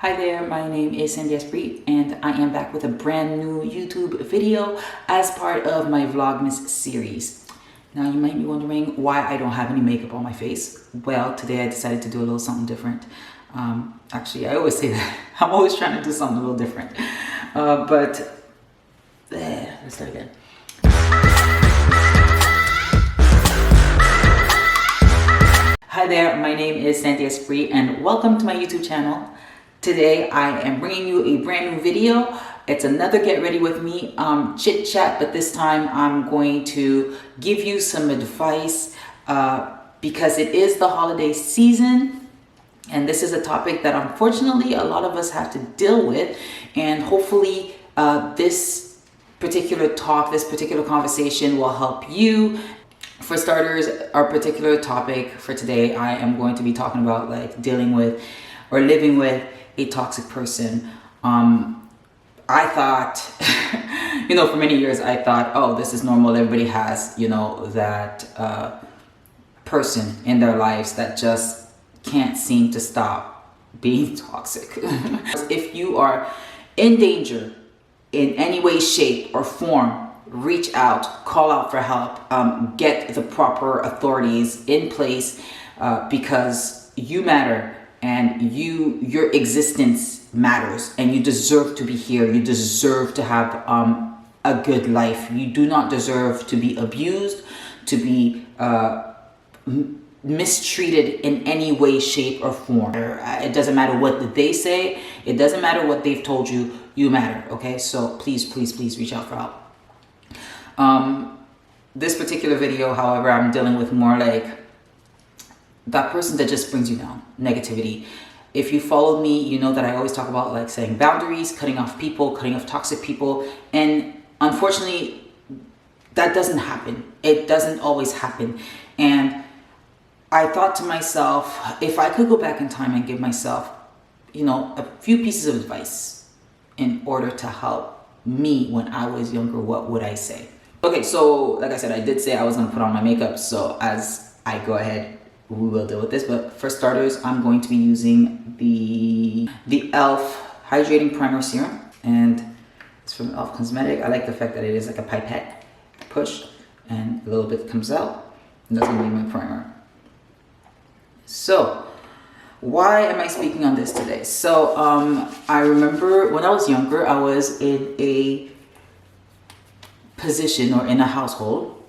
Hi there, my name is DIPBROW and I am back with a brand new YouTube video as part of my vlogmas series. Now you might be wondering why I don't have any makeup on my face. Well, today I decided to do a little something different. Actually, I always say that. I'm always trying to do something a little different. Let's start again. Hi there, my name is DIPBROW and welcome to my YouTube channel. Today I am bringing you a brand new video. It's another get ready with me chit chat, but this time I'm going to give you some advice because it is the holiday season and this is a topic that unfortunately a lot of us have to deal with, and hopefully this particular talk, this particular conversation will help you. For starters, our particular topic for today, I am going to be talking about like dealing with or living with a toxic person. I thought, for many years I thought, oh, this is normal. Everybody has, that person in their lives that just can't seem to stop being toxic. If you are in danger in any way, shape or form, reach out, call out for help, get the proper authorities in place because you matter. And your existence matters, and you deserve to be here. You deserve to have a good life. You do not deserve to be abused, to be mistreated in any way, shape, or form. It doesn't matter what they say. It doesn't matter what they've told you. You matter, okay? So please, please, please reach out for help. This particular video, however, I'm dealing with more like that person that just brings you down, negativity. If you followed me, you know that I always talk about like setting boundaries, cutting off people, cutting off toxic people. And unfortunately, that doesn't happen. It doesn't always happen. And I thought to myself, if I could go back in time and give myself, a few pieces of advice in order to help me when I was younger, what would I say? Okay, so like I said, I did say I was gonna put on my makeup. So as I go ahead, we will deal with this, but for starters, I'm going to be using the E.L.F. Hydrating Primer Serum, and it's from E.L.F. Cosmetic. I like the fact that it is like a pipette push, and a little bit comes out, and that's gonna be my primer. So, why am I speaking on this today? So, I remember when I was younger, I was in a position or in a household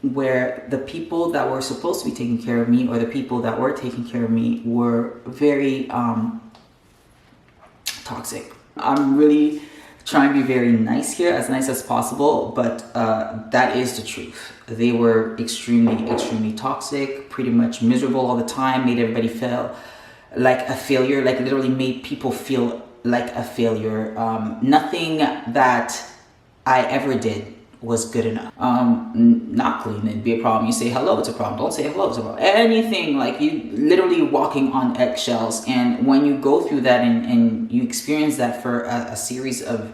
where the people that were supposed to be taking care of me, or the people that were taking care of me, were very toxic. I'm really trying to be very nice here, as nice as possible, but that is the truth. They were extremely, extremely toxic, pretty much miserable all the time, made everybody feel like a failure, like literally made people feel like a failure. Nothing that I ever did was good enough. Not clean, it'd be a problem. You say hello, it's a problem. Don't say hello, it's a problem. Anything, like you literally walking on eggshells. And when you go through that and you experience that for a series of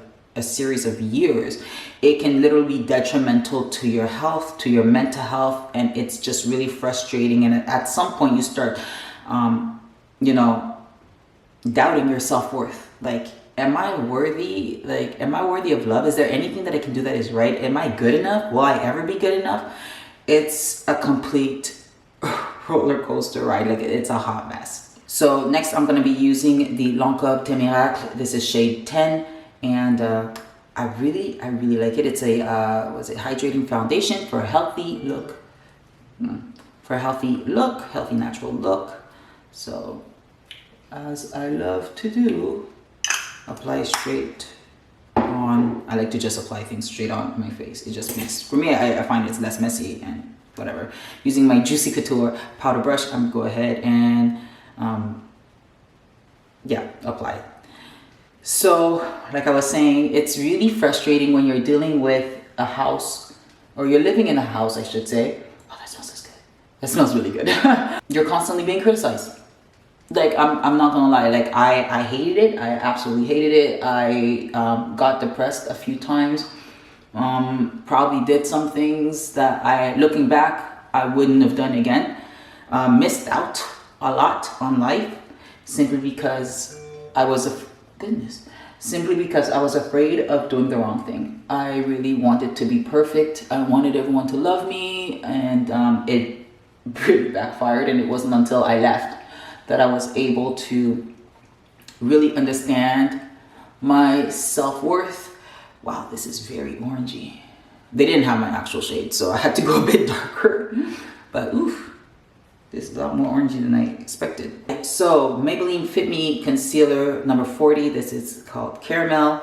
years, it can literally be detrimental to your health, to your mental health, and it's just really frustrating. And at some point you start doubting your self-worth. Like, am I worthy? Like, am I worthy of love? Is there anything that I can do that is right? Am I good enough? Will I ever be good enough? It's a complete roller coaster ride. Like, it's a hot mess. So next I'm going to be using the Teint Miracle. This is shade 10, and I really like it. It's a hydrating foundation for a healthy look. Healthy natural look. So as I love to do, apply straight on. I like to just apply things straight on my face. It just makes, for me, I find it's less messy and whatever. Using my Juicy Couture powder brush, I'm gonna go ahead and apply it. So like I was saying, it's really frustrating when you're dealing with a house, or you're living in a house, I should say. Oh, that smells so good. That smells really good. You're constantly being criticized. Like, I'm not gonna lie, like I hated it. I absolutely hated it. I got depressed a few times. Probably did some things that looking back, I wouldn't have done again. Missed out a lot on life simply because goodness, simply because I was afraid of doing the wrong thing. I really wanted to be perfect. I wanted everyone to love me, and it really backfired. And it wasn't until I left that I was able to really understand my self-worth. Wow, this is very orangey. They didn't have my actual shade, so I had to go a bit darker. But oof, this is a lot more orangey than I expected. So Maybelline FitMe Concealer number 40. This is called Caramel.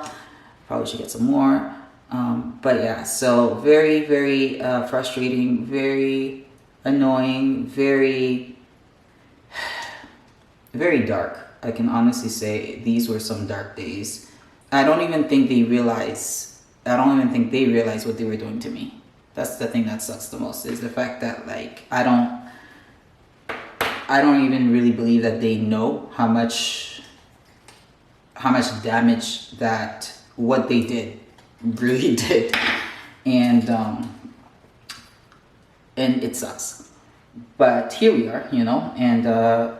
Probably should get some more. But yeah, so very, very frustrating, very annoying, very, very dark. I can honestly say these were some dark days. I don't even think they realize what they were doing to me. That's the thing that sucks the most, is the fact that, like, I don't even really believe that they know how much damage that what they did really did. And it sucks. But here we are, you know, and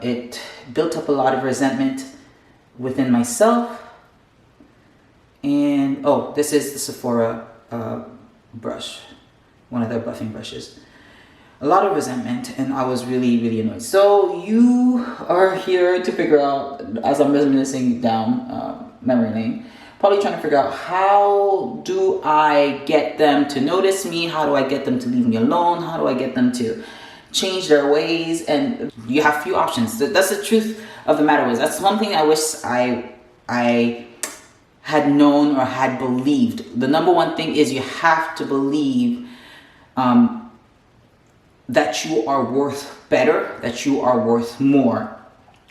it built up a lot of resentment within myself. And oh, this is the Sephora brush, one of their buffing brushes. A lot of resentment, and I was really, really annoyed. So you are here to figure out, as I'm reminiscing down memory lane, probably trying to figure out, how do I get them to notice me? How do I get them to leave me alone? How do I get them to change their ways? And you have few options. That's the truth of the matter. That's one thing I wish I had known or had believed. The number one thing is you have to believe that you are worth better, that you are worth more.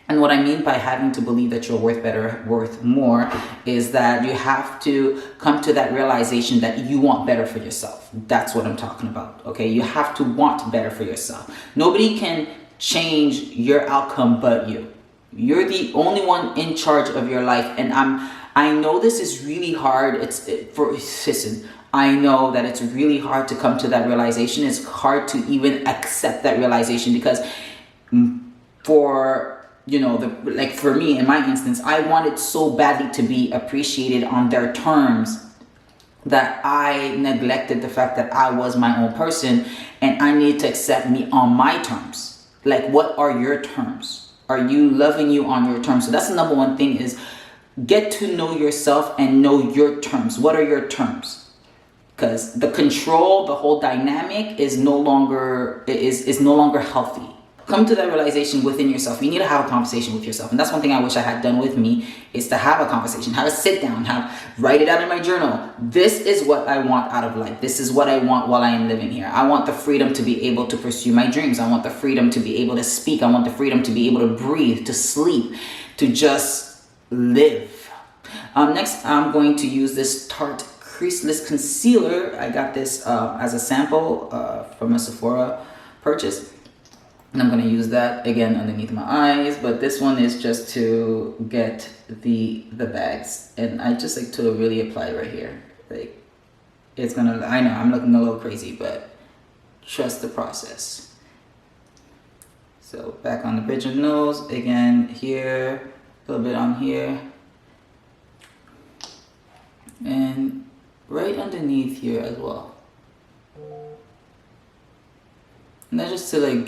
And what I mean by having to believe that you're worth better, worth more, is that you have to come to that realization that you want better for yourself. That's what I'm talking about, okay? You have to want better for yourself. Nobody can change your outcome but you. You're the only one in charge of your life. And I know this is really hard. Listen, I know that it's really hard to come to that realization. It's hard to even accept that realization, because for, you know, like for me, in my instance, I wanted so badly to be appreciated on their terms that I neglected the fact that I was my own person and I need to accept me on my terms. Like, what are your terms? Are you loving you on your terms? So that's the number one thing, is get to know yourself and know your terms. What are your terms? Because the control, the whole dynamic is no longer healthy. Come to that realization within yourself. You need to have a conversation with yourself. And that's one thing I wish I had done with me, is to have a conversation, have a sit down, write it out in my journal. This is what I want out of life. This is what I want while I am living here. I want the freedom to be able to pursue my dreams. I want the freedom to be able to speak. I want the freedom to be able to breathe, to sleep, to just live. Next, I'm going to use this Tarte Creaseless Concealer. I got this as a sample from a Sephora purchase. And I'm going to use that again underneath my eyes, but this one is just to get the bags, and I just like to really apply right here. Like, it's gonna, I know I'm looking a little crazy, but trust the process. So back on the bridge of the nose, again here, a little bit on here, and right underneath here as well. And that's just to like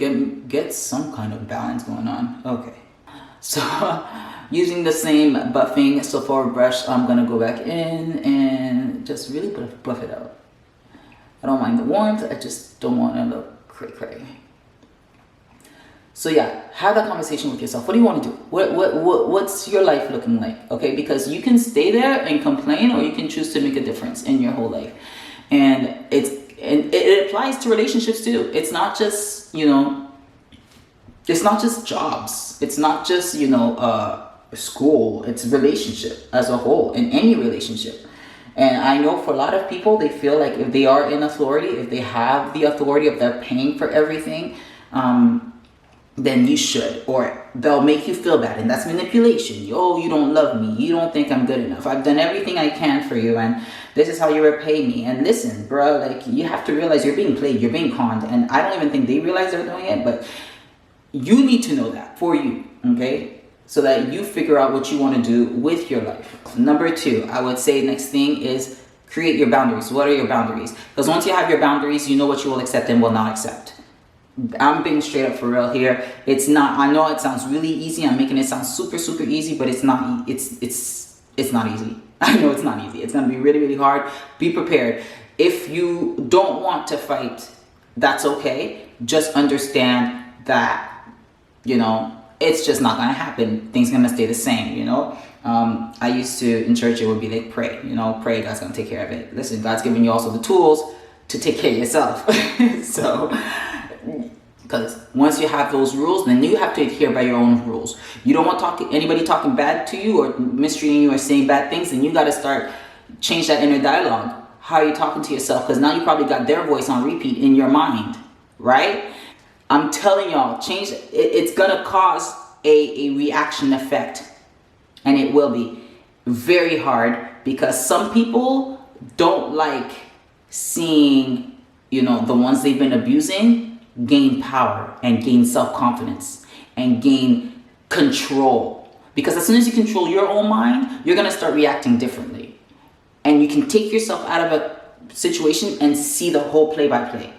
get some kind of balance going on. Okay, so using the same buffing Sephora brush, I'm gonna go back in and just really buff it out. I don't mind the warmth, I just don't want to look cray-cray. So yeah, have that conversation with yourself. What do you want to do? What's your life looking like? Okay, because you can stay there and complain, or you can choose to make a difference in your whole life. And it applies to relationships too. It's not just, you know, it's not just jobs. It's not just, you know, school. It's relationship as a whole, in any relationship. And I know for a lot of people, they feel like if they are in authority, if they have the authority, if they're paying for everything, then you should, or they'll make you feel bad, and that's manipulation. Oh, you don't love me, you don't think I'm good enough, I've done everything I can for you, and this is how you repay me. And listen, bro, like, you have to realize you're being played, you're being conned, and I don't even think they realize they're doing it, but you need to know that for you, okay? so that you figure out what you want to do with your life. Number 2, I would say next thing is create your boundaries. What are your boundaries? Because once you have your boundaries, you know what you will accept and will not accept. I'm being straight up for real here. It's not, I know it sounds really easy. I'm making it sound super, super easy, but it's not, it's not easy. I know it's not easy. It's going to be really, really hard. Be prepared. If you don't want to fight, that's okay. Just understand that, you know, it's just not going to happen. Things going to stay the same, you know. I used to, in church, it would be like, pray, you know, pray, God's going to take care of it. Listen, God's giving you also the tools to take care of yourself. So, because once you have those rules, then you have to adhere by your own rules. You don't want anybody talking bad to you or mistreating you or saying bad things, then you got to start, change that inner dialogue. How are you talking to yourself? Because now you probably got their voice on repeat in your mind, right? I'm telling y'all, change, it's going to cause a reaction effect. And it will be very hard because some people don't like seeing, you know, the ones they've been abusing gain power and gain self-confidence and gain control. Because as soon as you control your own mind, you're going to start reacting differently. And you can take yourself out of a situation and see the whole play-by-play,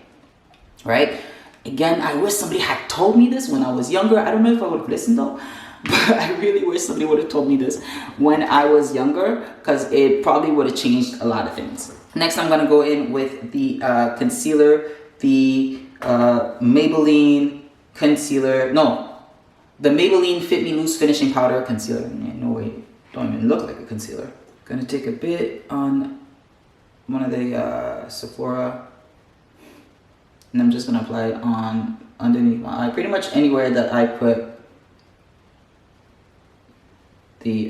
right? Again, I wish somebody had told me this when I was younger. I don't know if I would have listened though. But I really wish somebody would have told me this when I was younger, because it probably would have changed a lot of things. Next, I'm going to go in with the concealer, the Maybelline Concealer. No, the Maybelline Fit Me Loose Finishing Powder Concealer. No way, don't even look like a concealer. Going to take a bit on one of the Sephora, and I'm just going to apply it on underneath my eye, pretty much anywhere that I put the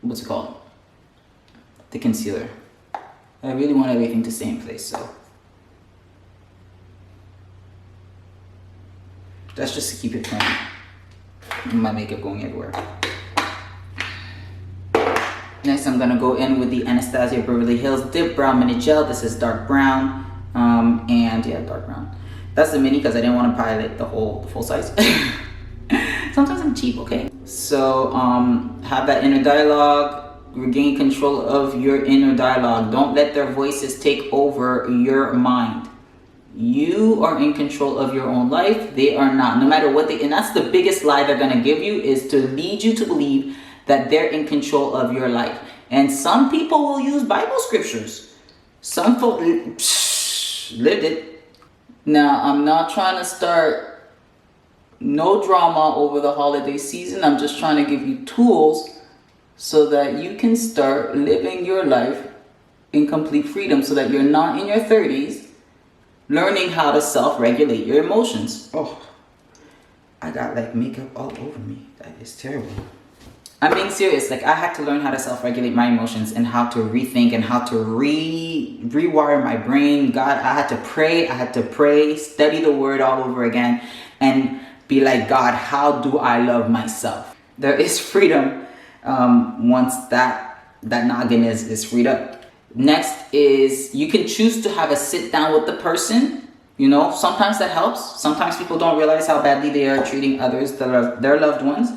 what's it called, the concealer. I really want everything to stay in place, so that's just to keep it from my makeup going everywhere. Next, I'm gonna go in with the Anastasia Beverly Hills Dip Brow Mini Gel. This is dark brown, and yeah, dark brown. That's the mini because I didn't want to buy like the full size. Sometimes I'm cheap, okay? So, have that inner dialogue, regain control of your inner dialogue. Don't let their voices take over your mind. You are in control of your own life. They are not. No matter what and that's the biggest lie they're gonna give you, is to lead you to believe that they're in control of your life. And some people will use Bible scriptures. Some folk lived it. Now, I'm not trying to start no drama over the holiday season. I'm just trying to give you tools so that you can start living your life in complete freedom, so that you're not in your 30s learning how to self-regulate your emotions. Oh, I got like makeup all over me. That is terrible. I'm being serious. Like, I had to learn how to self-regulate my emotions and how to rethink and how to rewire my brain. God, I had to pray, study the word all over again, and be like, God, how do I love myself? There is freedom once that noggin is freed up. Next is, you can choose to have a sit down with the person. You know, sometimes that helps. Sometimes people don't realize how badly they are treating others, their loved ones.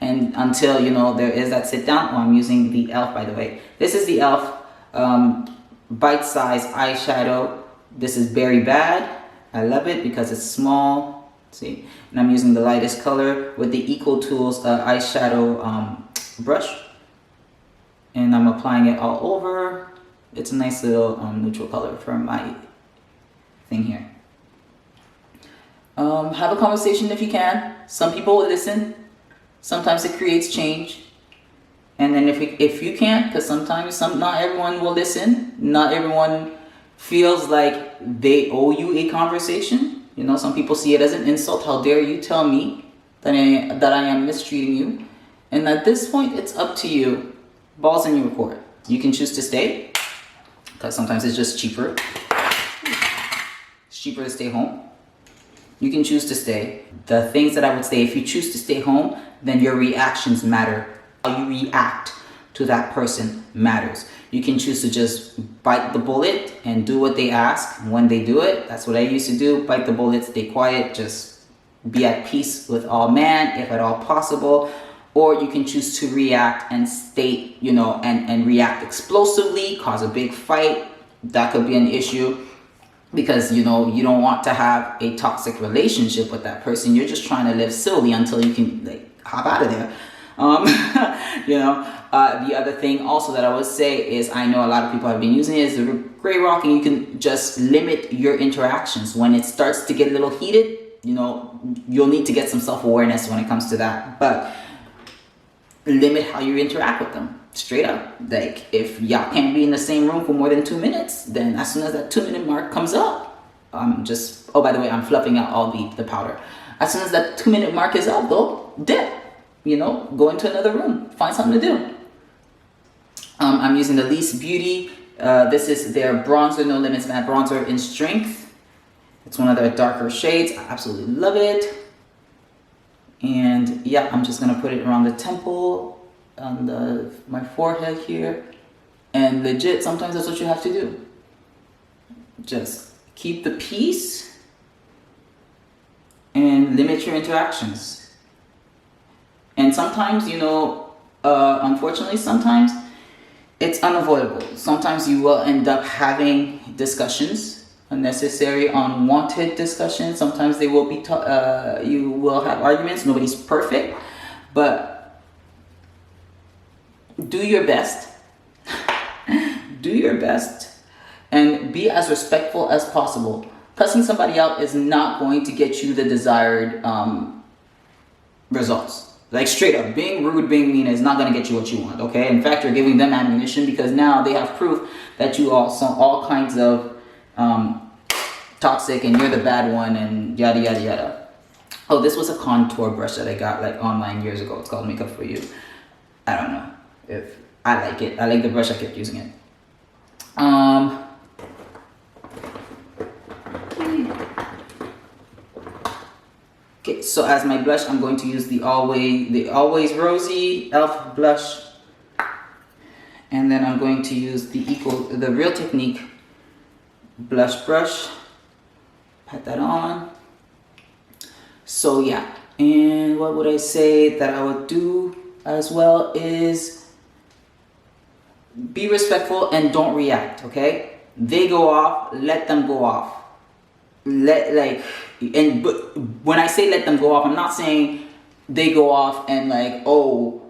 And until, you know, there is that sit down. Oh, I'm using the E.L.F, by the way. This is the E.L.F bite-size eyeshadow. This is Berry Bad. I love it because it's small. See, and I'm using the lightest color with the Eco Tools eyeshadow brush, and I'm applying it all over. It's a nice little neutral color for my thing here. Have a conversation if you can. Some people will listen. Sometimes it creates change. And then if you can't, because sometimes not everyone will listen. Not everyone feels like they owe you a conversation. You know, some people see it as an insult. How dare you tell me that I am mistreating you? And at this point, it's up to you. Balls in your court. You can choose to stay, because sometimes it's just cheaper. It's cheaper to stay home. You can choose to stay. The things that I would say, if you choose to stay home, then your reactions matter. How you react to that person matters. You can choose to just bite the bullet and do what they ask when they do it. That's what I used to do. Bite the bullet, stay quiet, just be at peace with all man, if at all possible. or you can choose to react and state, you know, and react explosively, cause a big fight. That could be an issue because, you know, you don't want to have a toxic relationship with that person. You're just trying to live civilly until you can like hop out of there. You know, the other thing also that I would say is, I know a lot of people have been using it, is the gray rock, and you can just limit your interactions. When it starts to get a little heated, you know, you'll need to get some self-awareness when it comes to that. But limit how you interact with them, straight up. Like, if y'all can't be in the same room for more than 2 minutes, then as soon as that 2-minute mark comes up, just, oh, by the way, I'm fluffing out all the powder. As soon as that 2-minute mark is up, though, dip. You know, go into another room, find something to do. I'm using the Least Beauty. This is their bronzer, No Limits Matte Bronzer in Strength. It's one of their darker shades. I absolutely love it. And yeah, I'm just gonna put it around the temple, on my forehead here. And legit, sometimes that's what you have to do. Just keep the peace and limit your interactions. And sometimes, you know, unfortunately, sometimes it's unavoidable. Sometimes you will end up having discussions, unnecessary, unwanted discussions. Sometimes they will be, you will have arguments. Nobody's perfect, but do your best. Do your best and be as respectful as possible. Cussing somebody out is not going to get you the desired results. Like, straight up, being rude, being mean is not going to get you what you want, okay? In fact, you're giving them ammunition because now they have proof that you are all kinds of toxic and you're the bad one and yada, yada, yada. Oh, this was a contour brush that I got like online years ago. It's called Makeup For You. I don't know if I like it. I like the brush. I kept using it. Okay, so as my blush, I'm going to use the Always Rosy e.L.F. blush. And then I'm going to use the Real Technique blush brush. Pat that on. So yeah, and what would I say that I would do as well is be respectful and don't react, okay? They go off, let them go off. But when I say let them go off, I'm not saying they go off and like, oh,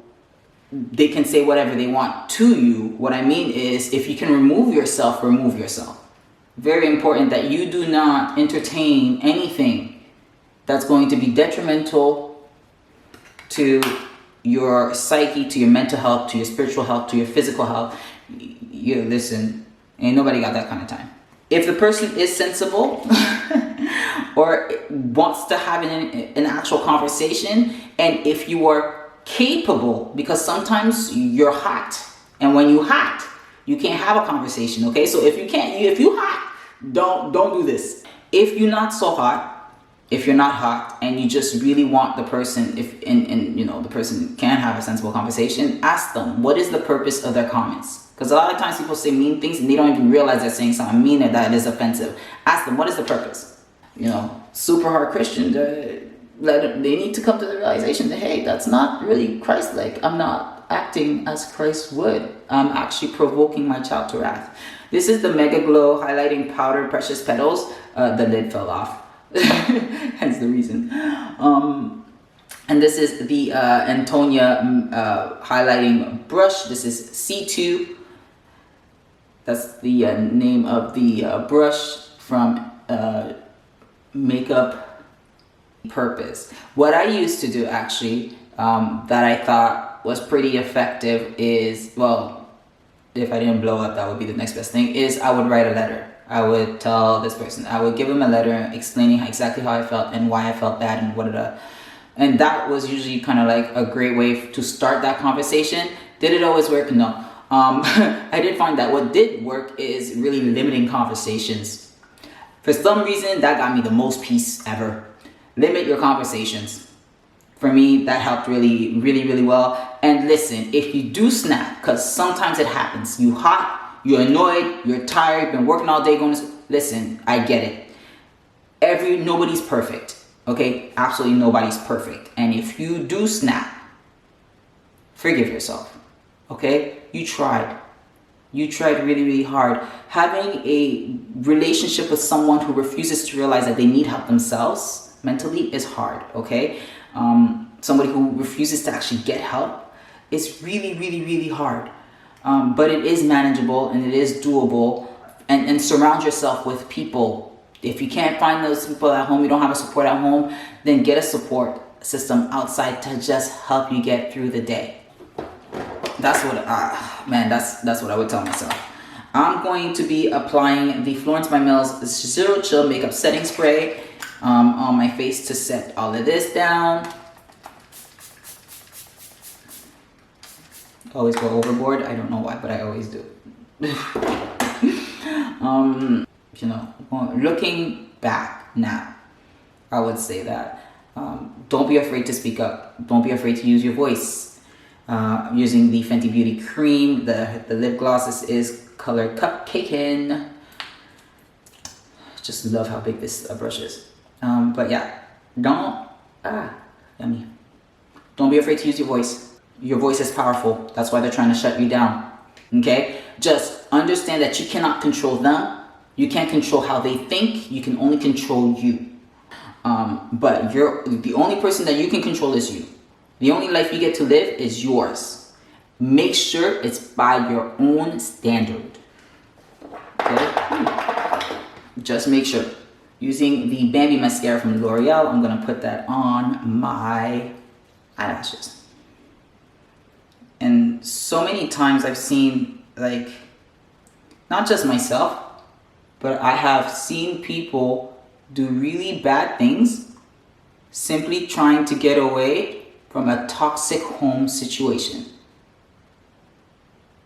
they can say whatever they want to you. What I mean is, if you can remove yourself, remove yourself. Very important that you do not entertain anything that's going to be detrimental to your psyche, to your mental health, to your spiritual health, to your physical health. You listen, ain't nobody got that kind of time. If the person is sensible or wants to have an actual conversation, and if you are capable, because sometimes you're hot, and when you're hot, you can't have a conversation, okay? So if you hot, don't do this. If you're not so hot, if you're not hot, and you just really want the person, and you know the person can have a sensible conversation, ask them, what is the purpose of their comments? Because a lot of times people say mean things and they don't even realize they're saying something mean or that is offensive. Ask them, what is the purpose? You know, super hard Christian, they need to come to the realization that, hey, that's not really Christ-like. I'm not acting as Christ would. I'm actually provoking my child to wrath. This is the Megaglo Highlighting Powder Precious Petals. The lid fell off, hence the reason. And this is the Antonia highlighting brush. This is C2. That's the name of the brush from Makeup Purpose. What I used to do actually that I thought was pretty effective is, well, if I didn't blow up, that would be the next best thing, is I would write a letter. I would tell this person, I would give them a letter explaining exactly how I felt and why I felt bad and what. And that was usually kind of like a great way to start that conversation. Did it always work? No. I did find that what did work is really limiting conversations. For some reason, that got me the most peace ever. Limit your conversations. For me, that helped really, really, really well. And listen, if you do snap, because sometimes it happens, you hot, you're annoyed, you're tired, been working all day going to, listen, I get it. Nobody's perfect. Okay, absolutely nobody's perfect. And if you do snap, forgive yourself. Okay? You tried. You tried really, really hard. Having a relationship with someone who refuses to realize that they need help themselves mentally is hard, okay? Somebody who refuses to actually get help is really, really, really hard. But it is manageable and it is doable. And surround yourself with people. If you can't find those people at home, you don't have a support at home, then get a support system outside to just help you get through the day. That's what, man, that's what I would tell myself. I'm going to be applying the Florence by Mills Zero Chill Makeup Setting Spray on my face to set all of this down. Always go overboard. I don't know why, but I always do. You know, looking back now, I would say that don't be afraid to speak up. Don't be afraid to use your voice. Using the Fenty Beauty cream, the lip gloss is color Cupcakin. Just love how big this brush is. But yeah, yummy. Don't be afraid to use your voice. Your voice is powerful. That's why they're trying to shut you down. Okay? Just understand that you cannot control them. You can't control how they think. You can only control you. But the only person that you can control is you. The only life you get to live is yours. Make sure it's by your own standard. Okay? Just make sure. Using the Bambi mascara from L'Oreal, I'm going to put that on my eyelashes. And so many times I've seen, like, not just myself, but I have seen people do really bad things simply trying to get away from a toxic home situation.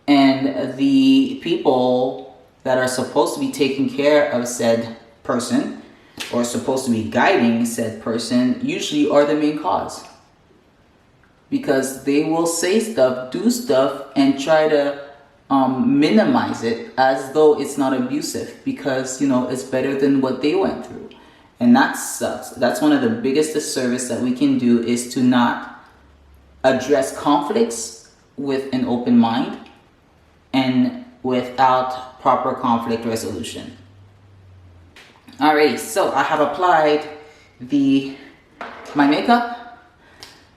And the people that are supposed to be taking care of said person or supposed to be guiding said person usually are the main cause. Because they will say stuff, do stuff, and try to minimize it as though it's not abusive because, you know, it's better than what they went through. And that sucks. That's one of the biggest disservice that we can do, is to not address conflicts with an open mind and without proper conflict resolution. Alrighty, so I have applied my makeup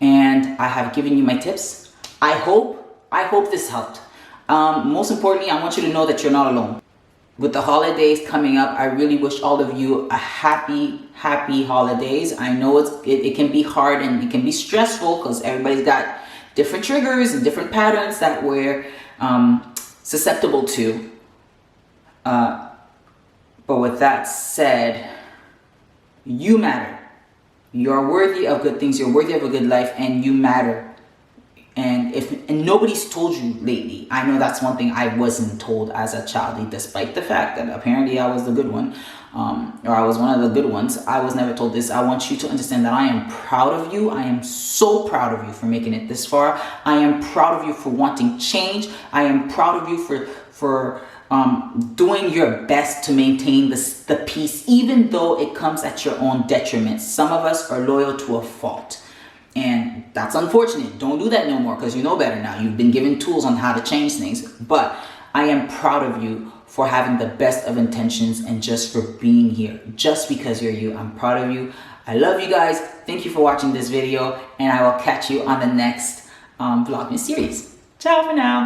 and I have given you my tips. I hope this helped. Most importantly, I want you to know that you're not alone. With the holidays coming up, I really wish all of you a happy holidays. I know it can be hard and it can be stressful because everybody's got different triggers and different patterns that we're susceptible to. But with that said, you matter. You're worthy of good things. You're worthy of a good life, and you matter. And nobody's told you lately. I know that's one thing I wasn't told as a child, despite the fact that apparently I was the good one, or I was one of the good ones. I was never told this. I want you to understand that I am proud of you. I am so proud of you for making it this far. I am proud of you for wanting change. I am proud of you for doing your best to maintain the peace, even though it comes at your own detriment. Some of us are loyal to a fault. And that's unfortunate. Don't do that no more, because you know better now. You've been given tools on how to change things. But I am proud of you for having the best of intentions and just for being here. Just because you're you, I'm proud of you. I love you guys. Thank you for watching this video, and I will catch you on the next vlogmas series. Ciao for now.